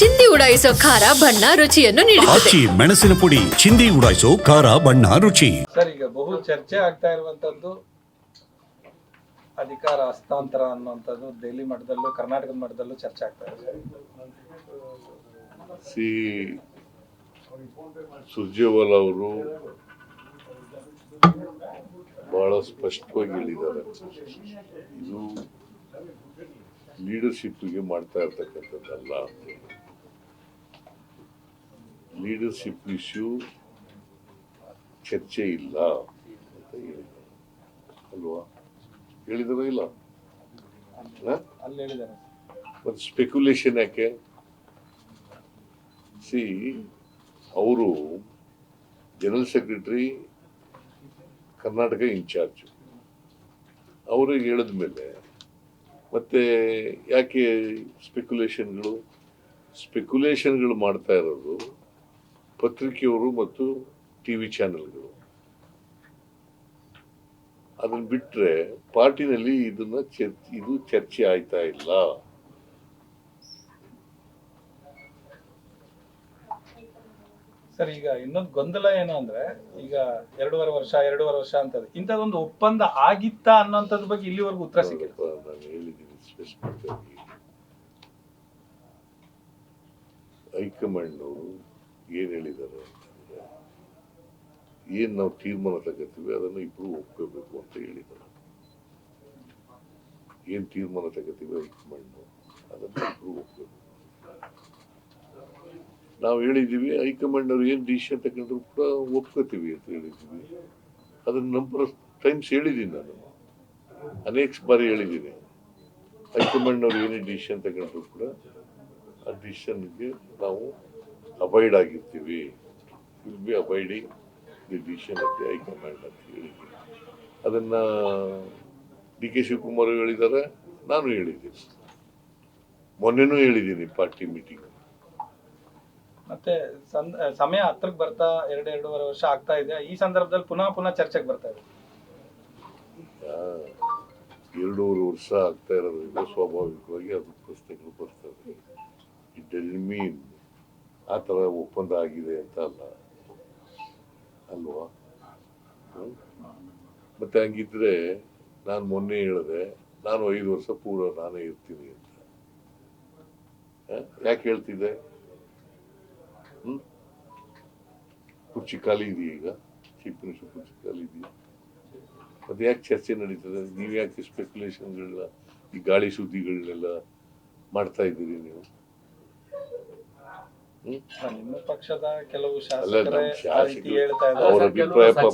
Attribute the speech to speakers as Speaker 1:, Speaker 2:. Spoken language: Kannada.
Speaker 1: ಚಿಂದಿ ಉಡಾಯಿಸೋ ಖಾರ ಬಣ್ಣ ರುಚಿಯನ್ನು ನೀಡುತ್ತದೆ.
Speaker 2: ಆಚಿ ಮೆಣಸಿನ ಪುಡಿ ಚಿಂದಿ ಉಡಾಯಿಸೋ ಖಾರ ಬಣ್ಣ ರುಚಿ.
Speaker 3: ಸರ್, ಈಗ ಬಹು ಚರ್ಚೆ ಆಗ್ತಾ ಇರುವಂತದ್ದು ಅಧಿಕಾರ ಹಸ್ತಾಂತರ ಅನ್ನುವಂಥದ್ದು ದೆಹಲಿ ಮಟ್ಟದಲ್ಲೂ ಕರ್ನಾಟಕದ ಮಟ್ಟದಲ್ಲೂ ಚರ್ಚೆ ಆಗ್ತಾ ಇದೆ.
Speaker 4: ಸುರ್ಜೇವಾಲಾ ಅವರು ಬಹಳ ಸ್ಪಷ್ಟವಾಗಿ ಹೇಳಿದ್ದಾರೆ, ಇದು ಲೀಡರ್ಶಿಪ್ಗೆ ಮಾಡ್ತಾ ಇರ್ತಕ್ಕಂಥದ್ದಲ್ಲ. ಲೀಡರ್ಶಿಪ್ ಇಶ್ಯೂ ಚರ್ಚೆ ಇಲ್ಲ ಅಂತ ಹೇಳಿದ್ದಾರೆ ಅಲ್ವಾ? ಹೇಳಿದಾರ ಇಲ್ಲ?
Speaker 3: ಅಲ್ಲಿ ಹೇಳಿದ್ದಾರೆ.
Speaker 4: ಮತ್ತೆ ಸ್ಪೆಕ್ಯುಲೇಷನ್ ಯಾಕೆ? ಅವರು ಜನರಲ್ ಸೆಕ್ರೆಟರಿ, ಕರ್ನಾಟಕ ಇನ್ಚಾರ್ಜ್, ಅವ್ರಿಗೆ ಹೇಳಿದ ಮೇಲೆ ಮತ್ತೆ ಯಾಕೆ ಸ್ಪೆಕ್ಯುಲೇಷನ್ಗಳು ಮಾಡ್ತಾ ಇರೋದು ಪತ್ರಿಕೆಯವರು ಮತ್ತು ಟಿವಿ ಚಾನೆಲ್ಗಳು. ಅದನ್ನ ಬಿಟ್ರೆ ಪಾರ್ಟಿನಲ್ಲಿ ಇದು ಚರ್ಚೆ ಆಯ್ತಾ ಇಲ್ಲ.
Speaker 3: ಸರ್, ಈಗ ಇನ್ನೊಂದು ಗೊಂದಲ ಏನು ಅಂದ್ರೆ, ಈಗ 2.5 ವರ್ಷ ಅಂತದ್ದು ಇಂಥದ್ದೊಂದು ಒಪ್ಪಂದ ಆಗಿತ್ತಾ ಅನ್ನೋಂಥದ್ರ ಬಗ್ಗೆ ಇಲ್ಲಿವರೆಗೂ ಉತ್ತರ ಸಿಕ್ಕಿಲ್ಲ.
Speaker 4: ನಾನು ಹೇಳಿದ್ದೀನಿ ಸ್ಪೆಸಿಫಿಕ್ ಆಗಿ, ಹೈಕಮಾಂಡ್ ಅವರು ಏನ್ ಹೇಳಿದ್ದಾರೆ ಅಂತಂದ್ರೆ, ಏನ್ ನಾವು ತೀರ್ಮಾನ ತಗೋತೀವಿ ಅದನ್ನು ಇಬ್ರು ಒಪ್ಕೋಬೇಕು ಅಂತ ಹೇಳಿದ್ದಾರೆ. ಏನ್ ತೀರ್ಮಾನ ತಗೋತೀವಿ ಹೈಕಮಾಂಡ್ ಅದನ್ನು ಇಬ್ರು ಒಪ್ಕೋಬೇಕು. ನಾವು ಹೇಳಿದ್ದೀವಿ ಹೈಕಮಾಂಡ್ ಅವ್ರು ಏನ್ ಡಿಸಿಷನ್ ತಗೊಂಡ್ರು ಕೂಡ ಒಪ್ಕೋತೀವಿ ಅಂತ ಹೇಳಿದ್ದೀವಿ. ಅದನ್ನ ನಂಬರ್ ಆಫ್ ಟೈಮ್ಸ್ ಹೇಳಿದ್ದೀನಿ, ನಾನು ಅನೇಕ ಬಾರಿ ಹೇಳಿದ್ದೀನಿ. ಹೈಕಮಾಂಡ್ ಅವ್ರು ಏನೇ ಡಿಸಿಷನ್ ತಗೊಂಡ್ರು ಕೂಡ ಆ ಡಿಸಿಷನ್ಗೆ ನಾವು ಅವಾಯ್ಡ್ ಆಗಿರ್ತೀವಿ. Will be avoiding the decision of the high command ಅಂತ ಹೇಳಿದ್ದೀನಿ. ಅದನ್ನ ಡಿ ಕೆ ಶಿವಕುಮಾರ್ ಹೇಳಿದ್ದಾರೆ, ನಾನು ಹೇಳಿದ್ದೀನಿ, ಮೊನ್ನೆನೂ ಹೇಳಿದ್ದೀನಿ ಪಾರ್ಟಿ ಮೀಟಿಂಗ್.
Speaker 3: ಮತ್ತೆ ಸಮಯ ಹತ್ರಕ್ಕೆ ಬರ್ತಾ 2.5 ವರ್ಷ ಆಗ್ತಾ ಇದೆ. ಈ ಸಂದರ್ಭದಲ್ಲಿ ಪುನಃ ಚರ್ಚೆಗೆ ಬರ್ತಾ ಇದೆ.
Speaker 4: 2.5 ವರ್ಷ ಆಗ್ತಾ ಇರೋದ್ರಿಂದ ಸ್ವಾಭಾವಿಕವಾಗಿ ಅದು ಪ್ರಶ್ನೆಗಳು ಬರ್ತವೆ. ಇಟ್ ಡಸಂಟ್ ಮೀನ್ ಆ ಥರ ಒಪ್ಪಂದ ಆಗಿದೆ ಅಂತ ಅಲ್ವಾ? ಮತ್ತೆ ಹಂಗಿದ್ರೆ ನಾನು ಮೊನ್ನೆ ಹೇಳಿದೆ, ನಾನು 5 ವರ್ಷ ಪೂರ್ವ ನಾನೇ ಇರ್ತೀನಿ ಅಂತ. ಯಾಕೆ ಹೇಳ್ತಿದ್ದೆ? ಕುರ್ಚಿ ಖಾಲಿ ಇದೆಯಾ? ಈಗ ಚೀಫ್ ಮಿನಿಸ್ಟರ್ ಕುರ್ಚಿ ಖಾಲಿ ಇದೆಯಾ? ಮತ್ತೆ ಯಾಕೆ ಚರ್ಚೆ ನಡೀತದೆ? ನೀವು ಯಾಕೆ ಸ್ಪೆಕ್ಯುಲೇಷನ್ಗಳನ್ನ, ಈ ಗಾಳಿ ಸುದ್ದಿಗಳನ್ನೆಲ್ಲ ಮಾಡ್ತಾ ಇದ್ದೀರಿ ನೀವು?
Speaker 3: ನಿಮ್ಮ ಪಕ್ಷದ ಕೆಲವು
Speaker 4: ಅಲ್ಲ,
Speaker 3: ಶಾಸಕರೇ
Speaker 4: ನಮ್ಮ
Speaker 3: ಆ ರೀತಿ ಹೇಳ್ತಾ
Speaker 4: ಅವ್ರ
Speaker 3: ಇದ್ದಾರೆ.
Speaker 4: ಅಭಿಪ್ರಾಯ ಪಾಪ